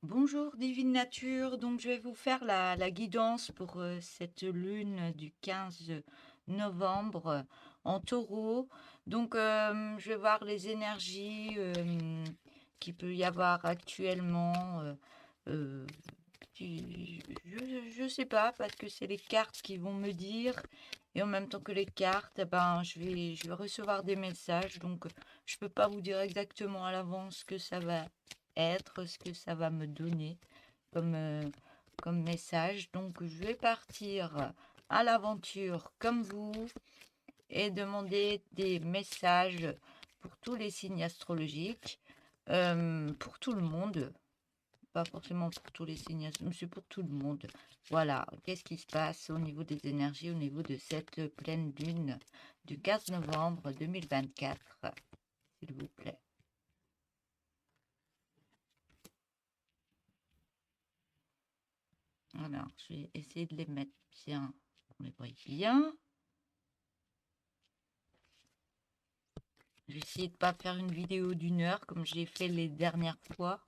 Bonjour Divine Nature, donc je vais vous faire la guidance pour cette lune du 15 novembre en taureau. Donc je vais voir les énergies qu'il peut y avoir actuellement. Euh, je sais pas parce que c'est les cartes qui vont me dire et en même temps que les cartes, ben, je vais recevoir des messages. Donc je peux pas vous dire exactement à l'avance ce que ça va être, ce que ça va me donner comme, comme message. Donc, je vais partir à l'aventure comme vous et demander des messages pour tous les signes astrologiques, pour tout le monde. Pas forcément pour tous les signes, mais c'est pour tout le monde. Voilà, qu'est-ce qui se passe au niveau des énergies, au niveau de cette pleine lune du 15 novembre 2024, s'il vous plaît. Alors, je vais essayer de les mettre bien, qu'on les voit bien. J'ai essayé de pas faire une vidéo d'1 heure comme j'ai fait les dernières fois.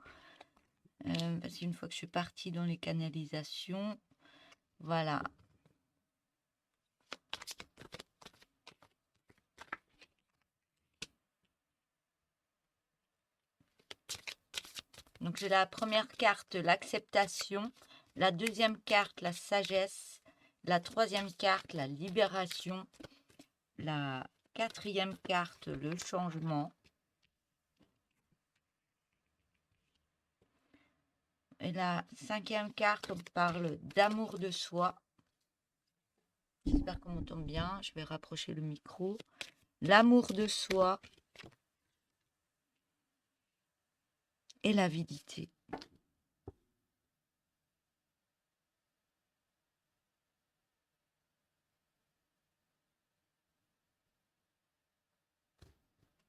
Parce qu'une fois que je suis partie dans les canalisations, voilà. Donc j'ai la première carte, l'acceptation. La deuxième carte, la sagesse. La troisième carte, la libération. La quatrième carte, le changement. Et la cinquième carte, on parle d'amour de soi. J'espère qu'on m'entend bien. Je vais rapprocher le micro. L'amour de soi et l'avidité.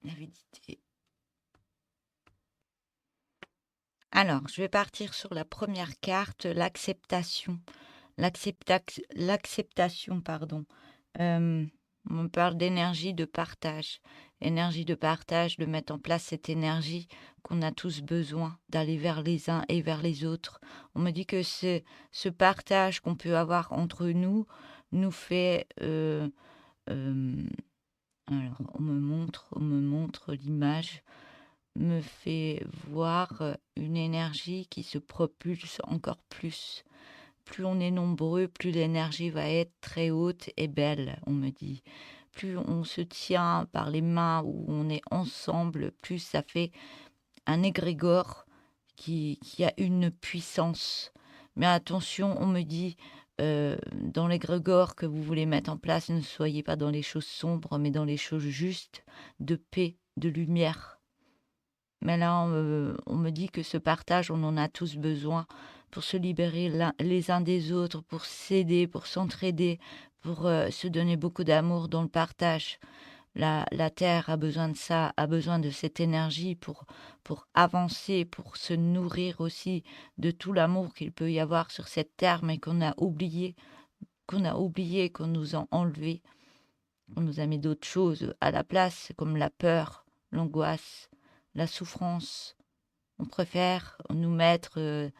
L'avidité. Alors, je vais partir sur la première carte, l'acceptation. L'acceptation, pardon. Euh, on parle d'énergie de partage. Énergie de partage, de mettre en place cette énergie qu'on a tous besoin, d'aller vers les uns et vers les autres. On me dit que ce partage qu'on peut avoir entre nous nous fait... alors, on me montre l'image, me fait voir une énergie qui se propulse encore plus. Plus on est nombreux, plus l'énergie va être très haute et belle, on me dit. Plus on se tient par les mains ou on est ensemble, plus ça fait un égrégore qui a une puissance. Mais attention, on me dit, dans l'égrégore que vous voulez mettre en place, ne soyez pas dans les choses sombres, mais dans les choses justes, de paix, de lumière. Mais là, on me dit que ce partage, on en a tous besoin pour se libérer les uns des autres, pour s'aider, pour s'entraider, pour se donner beaucoup d'amour dans le partage. La Terre a besoin de ça, a besoin de cette énergie pour avancer, pour se nourrir aussi de tout l'amour qu'il peut y avoir sur cette Terre, mais qu'on nous a enlevé. On nous a mis d'autres choses à la place, comme la peur, l'angoisse, la souffrance. On préfère nous mettre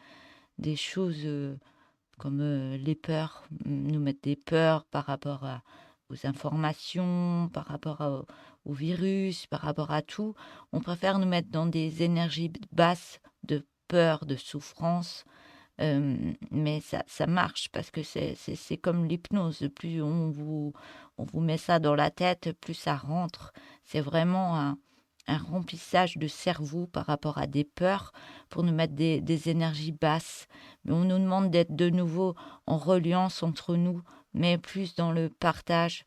des choses comme les peurs, nous mettre des peurs par rapport aux informations, par rapport au virus, par rapport à tout. On préfère nous mettre dans des énergies basses de peur, de souffrance. Mais ça marche parce que c'est comme l'hypnose. Plus on vous met ça dans la tête, plus ça rentre. C'est vraiment un remplissage de cerveau par rapport à des peurs pour nous mettre des énergies basses. Mais on nous demande d'être de nouveau en reliance entre nous, mais plus dans le partage,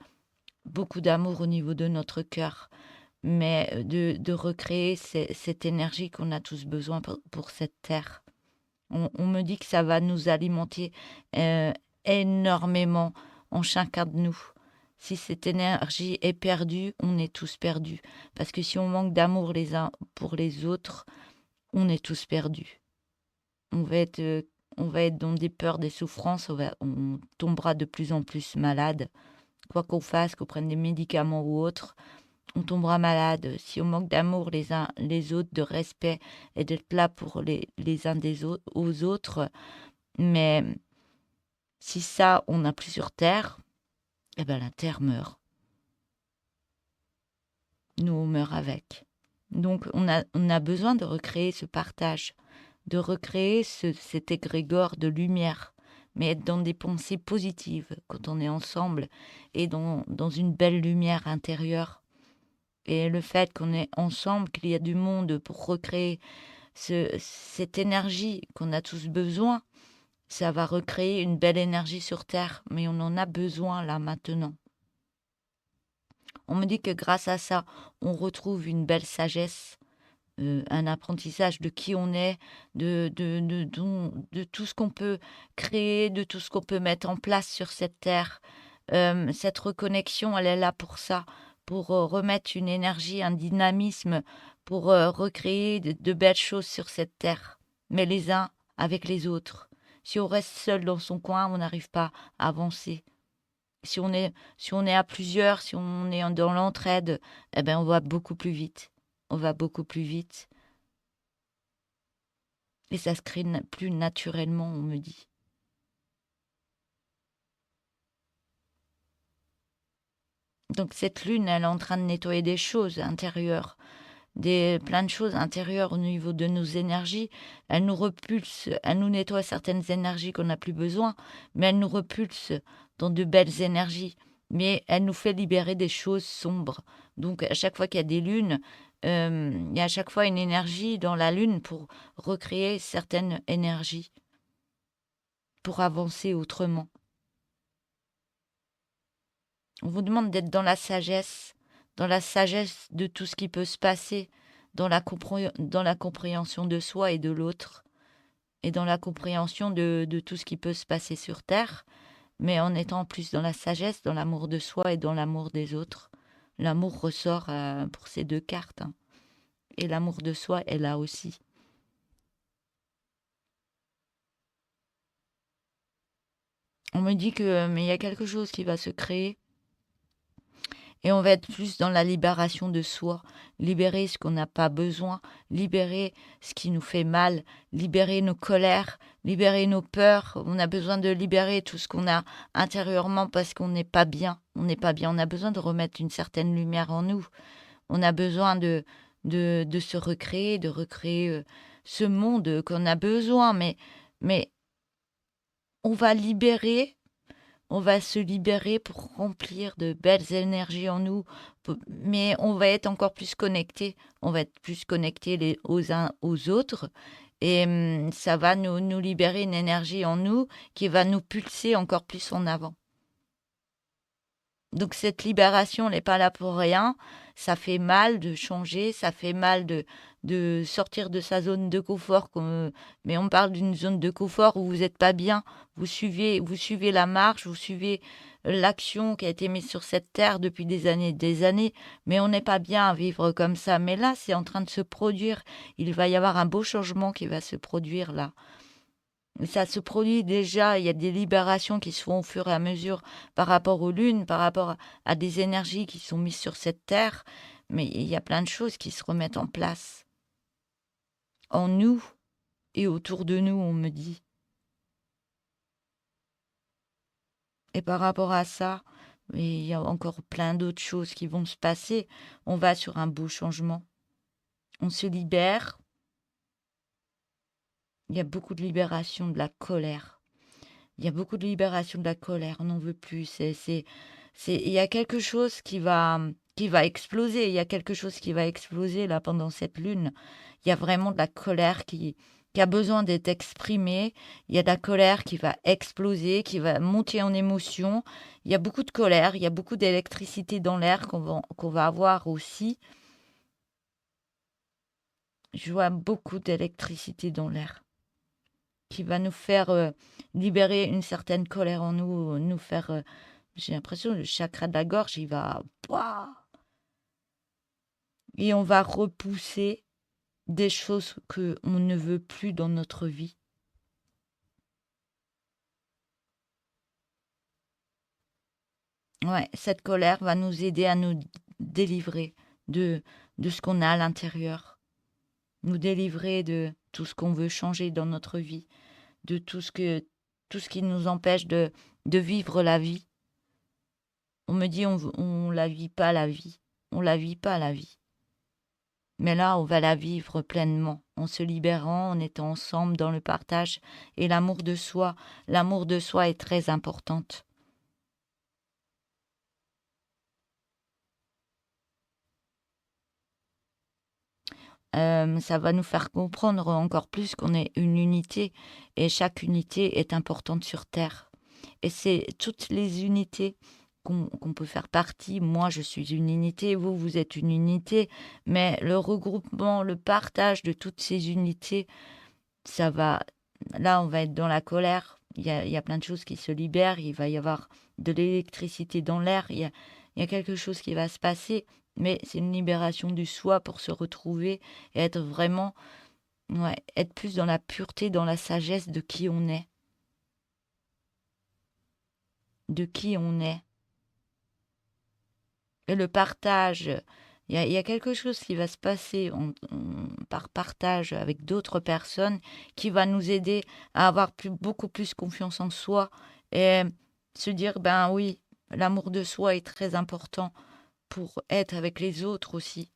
beaucoup d'amour au niveau de notre cœur, mais de recréer cette énergie qu'on a tous besoin pour cette terre. On me dit que ça va nous alimenter énormément en chacun de nous. Si cette énergie est perdue, on est tous perdus. Parce que si on manque d'amour les uns pour les autres, on est tous perdus. On va être, euh, on va être dans des peurs, des souffrances, on tombera de plus en plus malade. Quoi qu'on fasse, qu'on prenne des médicaments ou autre, on tombera malade. Si on manque d'amour les uns les autres, de respect et d'être là pour les uns aux autres, mais si ça, on n'a plus sur Terre, eh ben la Terre meurt. Nous, on meurt avec. Donc, on a besoin de recréer ce partage, de recréer cet égrégore de lumière, mais être dans des pensées positives quand on est ensemble et dans une belle lumière intérieure. Et le fait qu'on est ensemble, qu'il y a du monde pour recréer cette énergie qu'on a tous besoin, ça va recréer une belle énergie sur Terre, mais on en a besoin là maintenant. On me dit que grâce à ça, on retrouve une belle sagesse, un apprentissage de qui on est, de tout ce qu'on peut créer, de tout ce qu'on peut mettre en place sur cette terre. Cette reconnexion, elle est là pour ça, pour remettre une énergie, un dynamisme, pour recréer de belles choses sur cette terre, mais les uns avec les autres. Si on reste seul dans son coin, on n'arrive pas à avancer. Si on est à plusieurs, si on est dans l'entraide, eh ben on va beaucoup plus vite. On va beaucoup plus vite. Et ça se crée plus naturellement, on me dit. Donc cette lune, elle est en train de nettoyer des choses intérieures, plein de choses intérieures au niveau de nos énergies. Elle nous repulse, elle nous nettoie certaines énergies qu'on n'a plus besoin, mais elle nous repulse dans de belles énergies. Mais elle nous fait libérer des choses sombres. Donc à chaque fois qu'il y a des lunes, il y a à chaque fois une énergie dans la lune pour recréer certaines énergies, pour avancer autrement. On vous demande d'être dans la sagesse de tout ce qui peut se passer, dans la compréhension de soi et de l'autre, et dans la compréhension de tout ce qui peut se passer sur Terre, mais en étant plus dans la sagesse, dans l'amour de soi et dans l'amour des autres. L'amour ressort pour ces deux cartes, hein. Et l'amour de soi est là aussi. On me dit que mais il y a quelque chose qui va se créer. Et on va être plus dans la libération de soi, libérer ce qu'on n'a pas besoin, libérer ce qui nous fait mal, libérer nos colères, libérer nos peurs. On a besoin de libérer tout ce qu'on a intérieurement parce qu'on n'est pas bien. On n'est pas bien. On a besoin de remettre une certaine lumière en nous. On a besoin de se recréer, de recréer ce monde qu'on a besoin. Mais on va libérer, on va se libérer pour remplir de belles énergies en nous, mais on va être encore plus connectés. On va être plus connectés aux uns aux autres. Et ça va nous libérer une énergie en nous qui va nous pulser encore plus en avant. Donc cette libération n'est pas là pour rien. Ça fait mal de changer, ça fait mal de sortir de sa zone de confort. Mais on parle d'une zone de confort où vous n'êtes pas bien. Vous suivez la marche, vous suivez l'action qui a été mise sur cette terre depuis des années. Mais on n'est pas bien à vivre comme ça. Mais là, c'est en train de se produire. Il va y avoir un beau changement qui va se produire là. Ça se produit déjà, il y a des libérations qui se font au fur et à mesure par rapport aux lunes, par rapport à des énergies qui sont mises sur cette terre, mais il y a plein de choses qui se remettent en place. En nous et autour de nous, on me dit. Et par rapport à ça, il y a encore plein d'autres choses qui vont se passer. On va sur un beau changement. On se libère. Il y a beaucoup de libération de la colère. Il y a beaucoup de libération de la colère. On n'en veut plus. Il y a quelque chose qui va exploser. Il y a quelque chose qui va exploser là pendant cette lune. Il y a vraiment de la colère qui a besoin d'être exprimée. Il y a de la colère qui va exploser, qui va monter en émotion. Il y a beaucoup de colère. Il y a beaucoup d'électricité dans l'air qu'on va avoir aussi. Je vois beaucoup d'électricité dans l'air qui va nous faire libérer une certaine colère en nous, nous faire. J'ai l'impression que le chakra de la gorge, il va. Pouah. Et on va repousser des choses que on ne veut plus dans notre vie. Ouais, cette colère va nous aider à nous délivrer de, de ce qu'on a à l'intérieur, nous délivrer de tout ce qu'on veut changer dans notre vie, de tout ce qui nous empêche de vivre la vie. On me dit on la vit pas la vie, on la vit pas la vie. Mais là, on va la vivre pleinement, en se libérant, en étant ensemble dans le partage et l'amour de soi. L'amour de soi est très importante. Ça va nous faire comprendre encore plus qu'on est une unité et chaque unité est importante sur Terre. Et c'est toutes les unités qu'on peut faire partie. Moi, je suis une unité, vous, vous êtes une unité, mais le regroupement, le partage de toutes ces unités, ça va... Là, on va être dans la colère. Il y a plein de choses qui se libèrent. Il va y avoir de l'électricité dans l'air. Il y a quelque chose qui va se passer. Mais c'est une libération du soi pour se retrouver et être vraiment... Ouais, être plus dans la pureté, dans la sagesse de qui on est. De qui on est. Et le partage, il y a quelque chose qui va se passer par partage avec d'autres personnes qui va nous aider à avoir beaucoup plus confiance en soi et se dire, ben oui, l'amour de soi est très important pour être avec les autres aussi.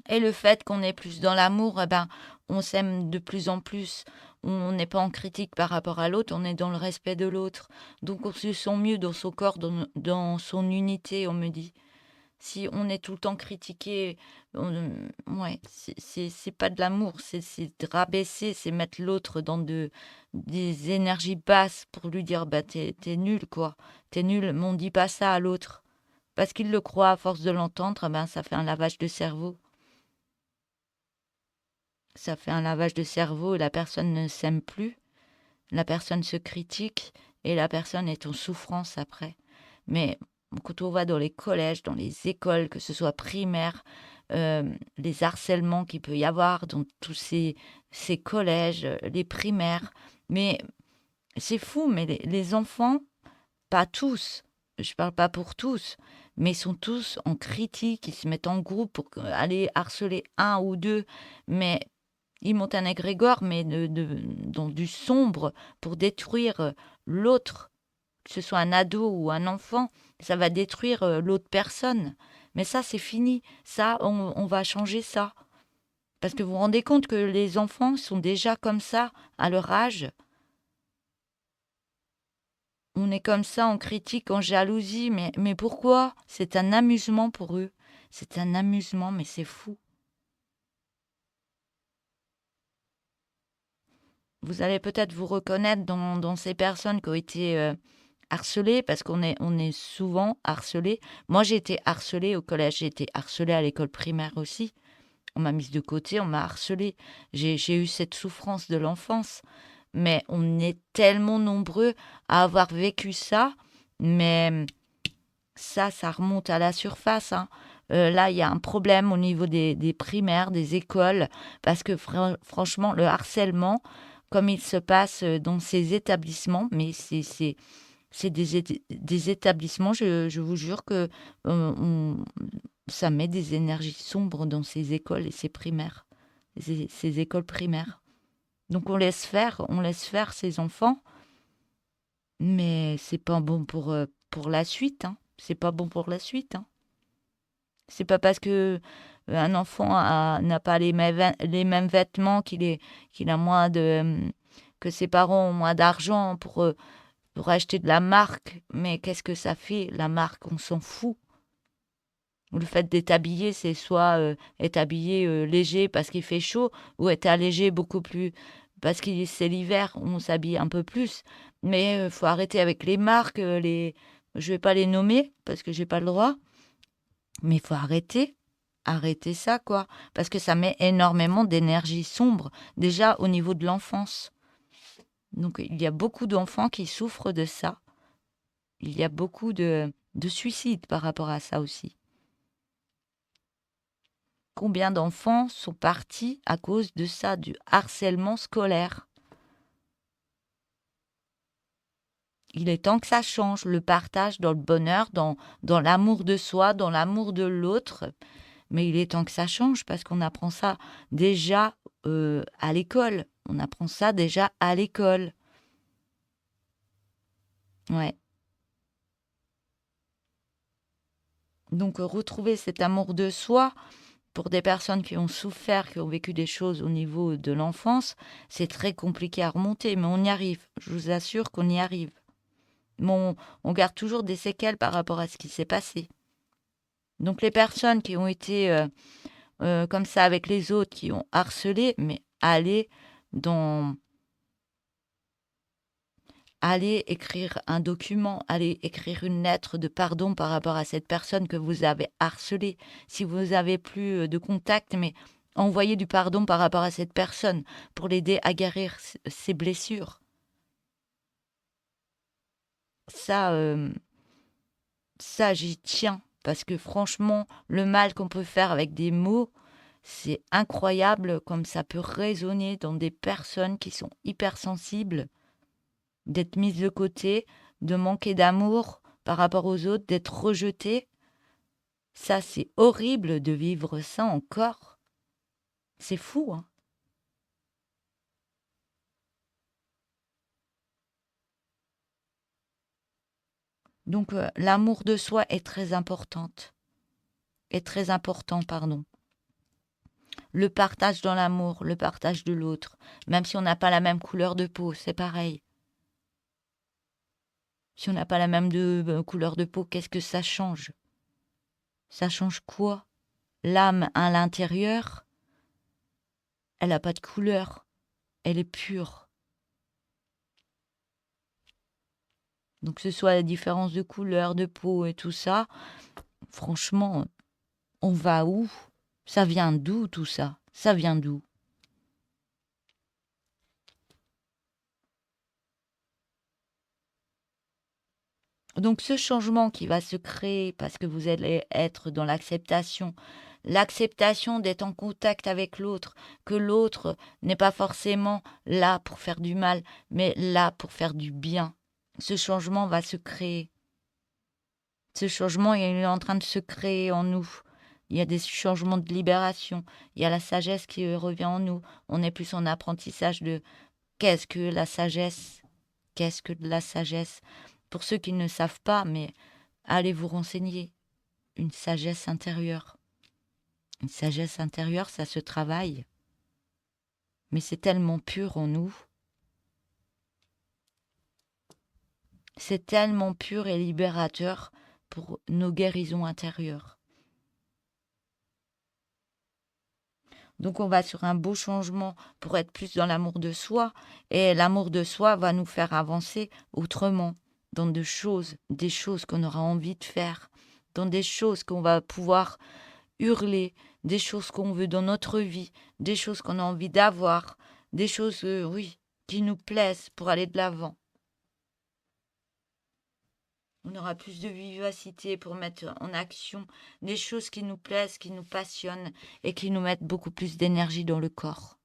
Et le fait qu'on est plus dans l'amour, eh ben, on s'aime de plus en plus. On n'est pas en critique par rapport à l'autre, on est dans le respect de l'autre. Donc on se sent mieux dans son corps, dans son unité, on me dit. Si on est tout le temps critiqué, ouais, c'est pas de l'amour, c'est de rabaisser, c'est mettre l'autre dans des énergies basses pour lui dire bah t'es nul quoi, t'es nul, mais on dit pas ça à l'autre. Parce qu'il le croit à force de l'entendre, ben ça fait un lavage de cerveau. Ça fait un lavage de cerveau et la personne ne s'aime plus, la personne se critique et la personne est en souffrance après. Mais quand on va dans les collèges, dans les écoles, que ce soit primaire, les harcèlements qu'il peut y avoir dans tous ces collèges, les primaires, mais c'est fou, mais les enfants, pas tous, je parle pas pour tous, mais ils sont tous en critique, ils se mettent en groupe pour aller harceler un ou deux, mais ils montent un égrégore, mais dans du sombre pour détruire l'autre, que ce soit un ado ou un enfant, ça va détruire l'autre personne. Mais ça, c'est fini. Ça, on va changer ça. Parce que vous vous rendez compte que les enfants sont déjà comme ça à leur âge. On est comme ça, on critique, en jalousie. Mais pourquoi? C'est un amusement pour eux. C'est un amusement, mais c'est fou. Vous allez peut-être vous reconnaître dans ces personnes qui ont été harcelées, parce on est souvent harcelé. Moi, j'ai été harcelée au collège, j'ai été harcelée à l'école primaire aussi. On m'a mise de côté, on m'a harcelée. J'ai eu cette souffrance de l'enfance. Mais on est tellement nombreux à avoir vécu ça. Mais ça remonte à la surface, hein. Là, il y a un problème au niveau des primaires, des écoles, parce que franchement, le harcèlement, comme il se passe dans ces établissements, mais c'est des établissements, je vous jure que ça met des énergies sombres dans ces écoles et ces primaires, ces écoles primaires. Donc on laisse faire ces enfants, mais c'est pas bon pour la suite, hein. C'est pas bon pour la suite, hein. C'est pas parce que un enfant n'a pas les mêmes vêtements qu'il a moins que ses parents ont moins d'argent pour acheter de la marque. Mais qu'est-ce que ça fait, la marque? On s'en fout. Le fait d'être habillé, c'est soit être habillé léger parce qu'il fait chaud, ou être allégé beaucoup plus parce que c'est l'hiver, on s'habille un peu plus. Mais il faut arrêter avec les marques, je vais pas les nommer parce que j'ai pas le droit, mais il faut arrêter. Arrêter ça, quoi. Parce que ça met énormément d'énergie sombre, déjà au niveau de l'enfance. Donc il y a beaucoup d'enfants qui souffrent de ça. Il y a beaucoup de suicides par rapport à ça aussi. Combien d'enfants sont partis à cause de ça, du harcèlement scolaire? Il est temps que ça change, le partage dans le bonheur, dans l'amour de soi, dans l'amour de l'autre. Mais il est temps que ça change parce qu'on apprend ça déjà à l'école. On apprend ça déjà à l'école. Ouais. Donc, retrouver cet amour de soi, pour des personnes qui ont souffert, qui ont vécu des choses au niveau de l'enfance, c'est très compliqué à remonter, mais on y arrive. Je vous assure qu'on y arrive. Mais on garde toujours des séquelles par rapport à ce qui s'est passé. Donc les personnes qui ont été comme ça avec les autres, qui ont harcelé, mais allez écrire un document, allez écrire une lettre de pardon par rapport à cette personne que vous avez harcelée. Si vous n'avez plus de contact, mais envoyez du pardon par rapport à cette personne pour l'aider à guérir ses blessures. Ça, ça j'y tiens, parce que franchement, le mal qu'on peut faire avec des mots, c'est incroyable comme ça peut résonner dans des personnes qui sont hypersensibles, d'être mises de côté, de manquer d'amour par rapport aux autres, d'être rejetées. Ça, c'est horrible de vivre ça encore. C'est fou, hein. Donc, l'amour de soi est très importante. Est très important, pardon. Le partage dans l'amour, le partage de l'autre, même si on n'a pas la même couleur de peau, c'est pareil. Si on n'a pas la même couleur de peau, qu'est-ce que ça change? Ça change quoi? L'âme à l'intérieur, elle n'a pas de couleur, elle est pure. Donc que ce soit la différence de couleur, de peau et tout ça, franchement, on va où? Ça vient d'où tout ça? Ça vient d'où? Donc ce changement qui va se créer parce que vous allez être dans l'acceptation d'être en contact avec l'autre, que l'autre n'est pas forcément là pour faire du mal, mais là pour faire du bien. Ce changement va se créer. Ce changement, il est en train de se créer en nous. Il y a des changements de libération. Il y a la sagesse qui revient en nous. On est plus en apprentissage de qu'est-ce que la sagesse? Qu'est-ce que de la sagesse? Pour ceux qui ne savent pas, mais allez vous renseigner. Une sagesse intérieure. Une sagesse intérieure, ça se travaille. Mais c'est tellement pur en nous. C'est tellement pur et libérateur pour nos guérisons intérieures. Donc on va sur un beau changement pour être plus dans l'amour de soi. Et l'amour de soi va nous faire avancer autrement, dans des choses qu'on aura envie de faire, dans des choses qu'on va pouvoir hurler, des choses qu'on veut dans notre vie, des choses qu'on a envie d'avoir, des choses, oui, qui nous plaisent pour aller de l'avant. On aura plus de vivacité pour mettre en action des choses qui nous plaisent, qui nous passionnent et qui nous mettent beaucoup plus d'énergie dans le corps.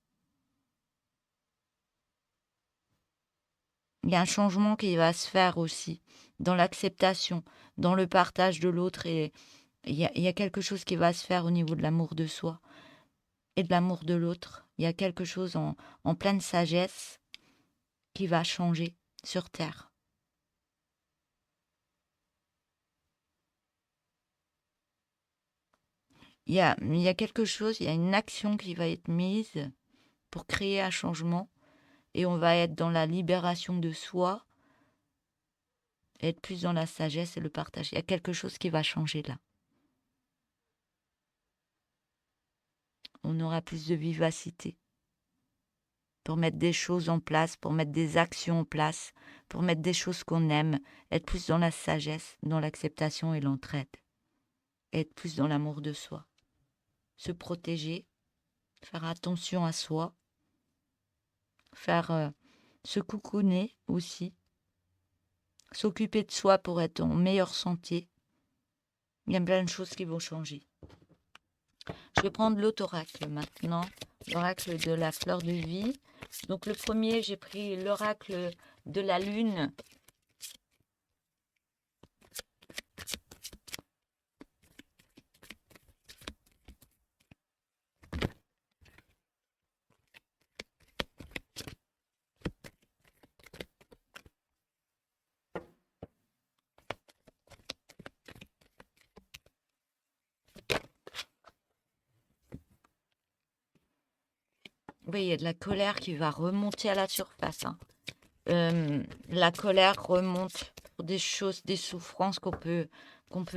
Il y a un changement qui va se faire aussi dans l'acceptation, dans le partage de l'autre et il y a quelque chose qui va se faire au niveau de l'amour de soi et de l'amour de l'autre. Il y a quelque chose en pleine sagesse qui va changer sur Terre. Il y a quelque chose, il y a une action qui va être mise pour créer un changement et on va être dans la libération de soi, être plus dans la sagesse et le partage. Il y a quelque chose qui va changer là. On aura plus de vivacité pour mettre des choses en place, pour mettre des actions en place, pour mettre des choses qu'on aime, être plus dans la sagesse, dans l'acceptation et l'entraide, être plus dans l'amour de soi, se protéger, faire attention à soi, faire se coucouner aussi, s'occuper de soi pour être en meilleure santé. Il y a plein de choses qui vont changer. Je vais prendre l'autre oracle maintenant, l'oracle de la fleur de vie. Donc le premier, j'ai pris l'oracle de la lune. Oui, il y a de la colère qui va remonter à la surface, hein. La colère remonte pour des choses, des souffrances qu'on peut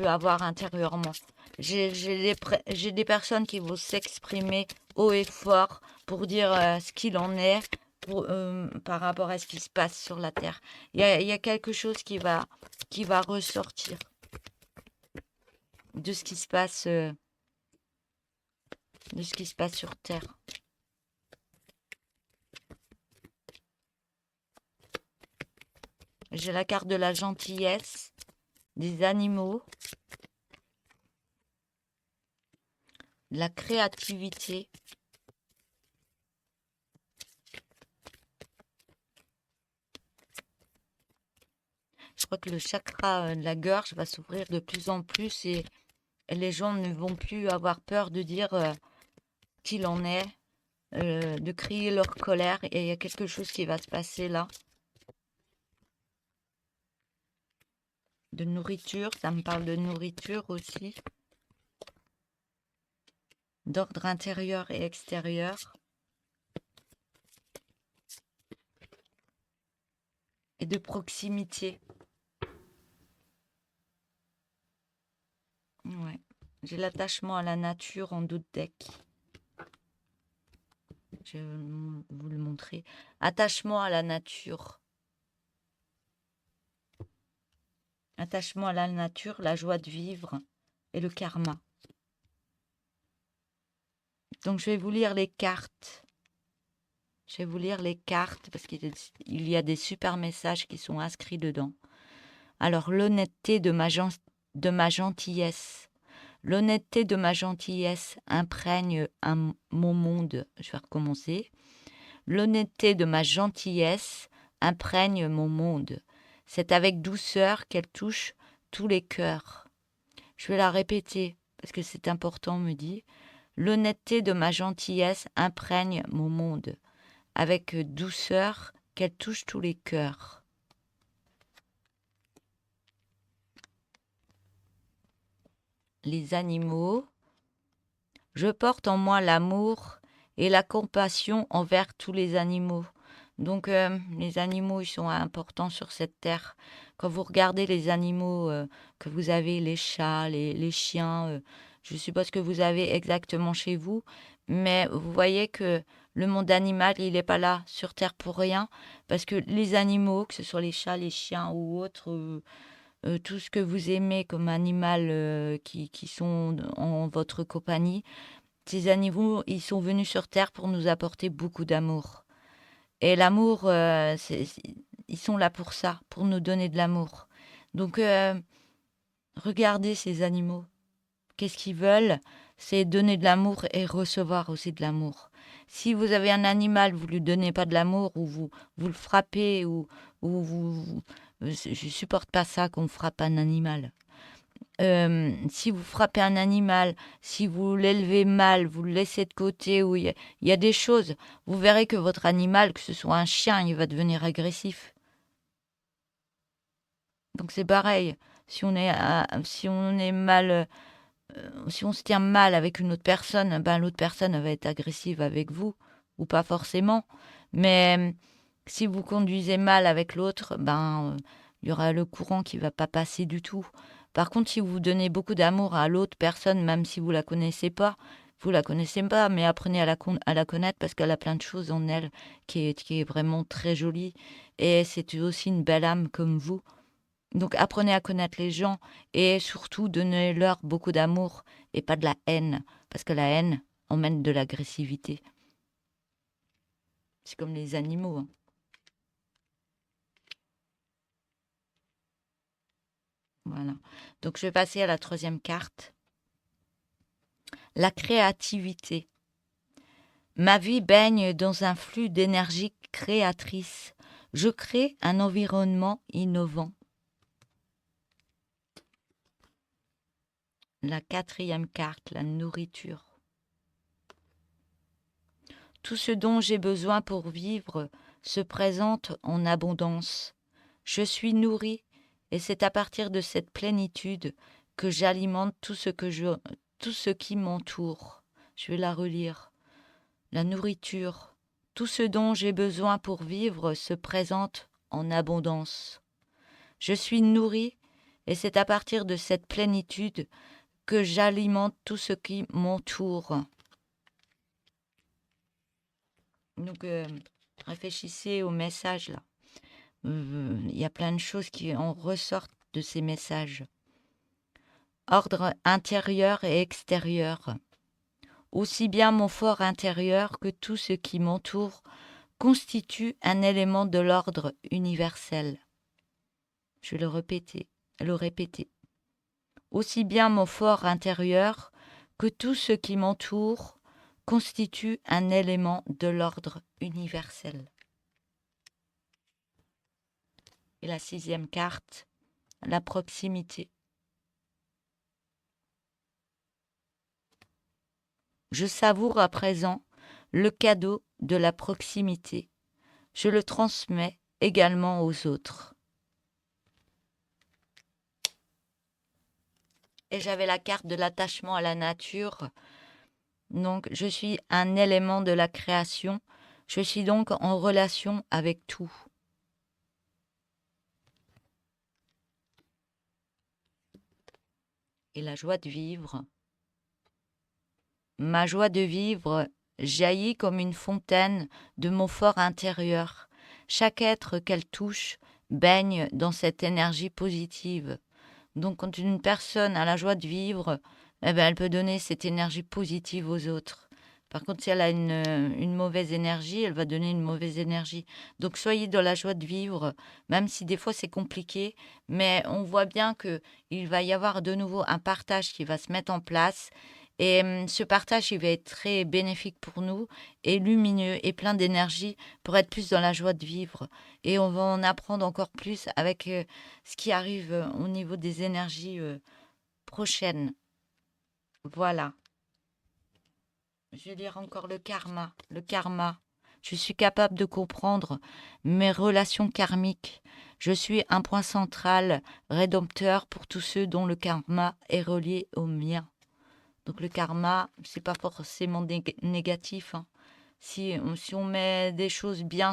avoir intérieurement. J'ai des personnes qui vont s'exprimer haut et fort pour dire ce qu'il en est par rapport à ce qui se passe sur la terre. Il y a quelque chose qui va ressortir de ce qui se passe, de ce qui se passe sur terre. J'ai la carte de la gentillesse, des animaux, de la créativité. Je crois que le chakra de la gorge va s'ouvrir de plus en plus et les gens ne vont plus avoir peur de dire qu'il en est, de crier leur colère. Et il y a quelque chose qui va se passer là. De nourriture, ça me parle de nourriture aussi. D'ordre intérieur et extérieur. Et de proximité. Ouais. J'ai l'attachement à la nature en d'autres decks. Je vais vous le montrer. Attachement à la nature. Attachement à la nature, la joie de vivre et le karma. Donc je vais vous lire les cartes. Je vais vous lire les cartes parce qu'il y a des super messages qui sont inscrits dedans. Alors l'honnêteté de ma gentillesse. L'honnêteté de ma gentillesse imprègne mon monde. Je vais recommencer. L'honnêteté de ma gentillesse imprègne mon monde. C'est avec douceur qu'elle touche tous les cœurs. Je vais la répéter parce que c'est important, me dit. L'honnêteté de ma gentillesse imprègne mon monde. Avec douceur qu'elle touche tous les cœurs. Les animaux. Je porte en moi l'amour et la compassion envers tous les animaux. Donc les animaux, ils sont importants sur cette terre. Quand vous regardez les animaux que vous avez, les chats, les chiens, je suppose que vous avez exactement chez vous, mais vous voyez que le monde animal, il n'est pas là sur terre pour rien, parce que les animaux, que ce soit les chats, les chiens ou autres, tout ce que vous aimez comme animal qui sont en votre compagnie, ces animaux, ils sont venus sur terre pour nous apporter beaucoup d'amour. Et l'amour, ils sont là pour ça, pour nous donner de l'amour. Donc, regardez ces animaux. Qu'est-ce qu'ils veulent? C'est donner de l'amour et recevoir aussi de l'amour. Si vous avez un animal, vous lui donnez pas de l'amour, ou vous le frappez, je supporte pas ça qu'on frappe un animal. Si vous frappez un animal, si vous l'élevez mal, vous le laissez de côté, ou il y a des choses, vous verrez que votre animal, que ce soit un chien, il va devenir agressif. Donc c'est pareil. Si on est mal, si on se tient mal avec une autre personne, ben l'autre personne va être agressive avec vous, ou pas forcément. Mais si vous conduisez mal avec l'autre, ben il y aura le courant qui va pas passer du tout. Par contre, si vous donnez beaucoup d'amour à l'autre personne, même si vous la connaissez pas, vous la connaissez pas, mais apprenez à la connaître parce qu'elle a plein de choses en elle qui est vraiment très jolie. Et c'est aussi une belle âme comme vous. Donc apprenez à connaître les gens et surtout donnez-leur beaucoup d'amour et pas de la haine, parce que la haine emmène de l'agressivité. C'est comme les animaux, hein. Voilà. Donc je vais passer à la troisième carte. La créativité. Ma vie baigne dans un flux d'énergie créatrice. Je crée un environnement innovant. La quatrième carte, la nourriture. Tout ce dont j'ai besoin pour vivre se présente en abondance. Je suis nourrie et c'est à partir de cette plénitude que j'alimente tout ce qui m'entoure. Je vais la relire. La nourriture. Tout ce dont j'ai besoin pour vivre se présente en abondance. Je suis nourri et c'est à partir de cette plénitude que j'alimente tout ce qui m'entoure. Donc, réfléchissez au message là. Il y a plein de choses qui en ressortent de ces messages. Ordre intérieur et extérieur. Aussi bien mon fort intérieur que tout ce qui m'entoure constitue un élément de l'ordre universel. Je vais le répéter. Aussi bien mon fort intérieur que tout ce qui m'entoure constitue un élément de l'ordre universel. Et la 6e carte, la proximité. Je savoure à présent le cadeau de la proximité. Je le transmets également aux autres. Et j'avais la carte de l'attachement à la nature. Donc, je suis un élément de la création. Je suis donc en relation avec tout. Et la joie de vivre. Ma joie de vivre jaillit comme une fontaine de mon fort intérieur. Chaque être qu'elle touche baigne dans cette énergie positive. Donc quand une personne a la joie de vivre, elle peut donner cette énergie positive aux autres. Par contre, si elle a une mauvaise énergie, elle va donner une mauvaise énergie. Donc soyez dans la joie de vivre, même si des fois c'est compliqué, mais on voit bien qu'il va y avoir de nouveau un partage qui va se mettre en place. Et ce partage, il va être très bénéfique pour nous et lumineux et plein d'énergie pour être plus dans la joie de vivre. Et on va en apprendre encore plus avec ce qui arrive au niveau des énergies prochaines. Voilà. Je vais lire encore le karma. Le karma. Je suis capable de comprendre mes relations karmiques. Je suis un point central, rédempteur pour tous ceux dont le karma est relié au mien. Donc le karma, c'est pas forcément négatif. Hein. Si on met des choses bien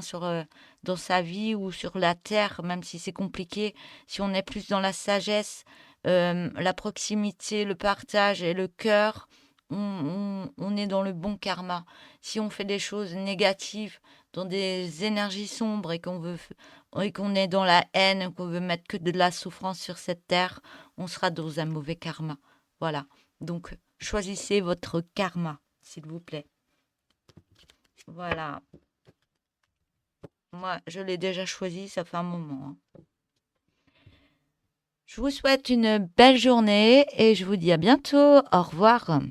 dans sa vie ou sur la terre, même si c'est compliqué, si on est plus dans la sagesse, la proximité, le partage et le cœur, on est dans le bon karma. Si on fait des choses négatives, dans des énergies sombres et qu'on est dans la haine, qu'on veut mettre que de la souffrance sur cette terre, on sera dans un mauvais karma. Voilà. Donc, choisissez votre karma, s'il vous plaît. Voilà. Moi, je l'ai déjà choisi, ça fait un moment. Hein. Je vous souhaite une belle journée et je vous dis à bientôt. Au revoir.